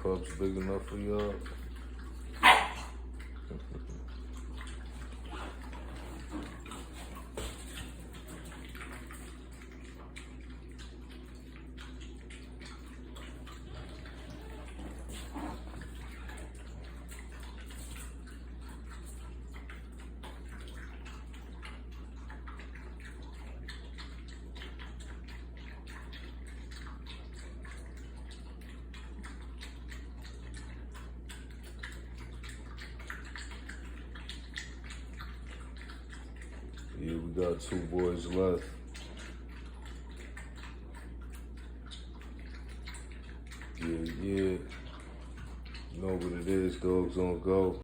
pups big enough for y'all? Yeah, we got 2 boys left. Yeah. You know what it is, dogs on go.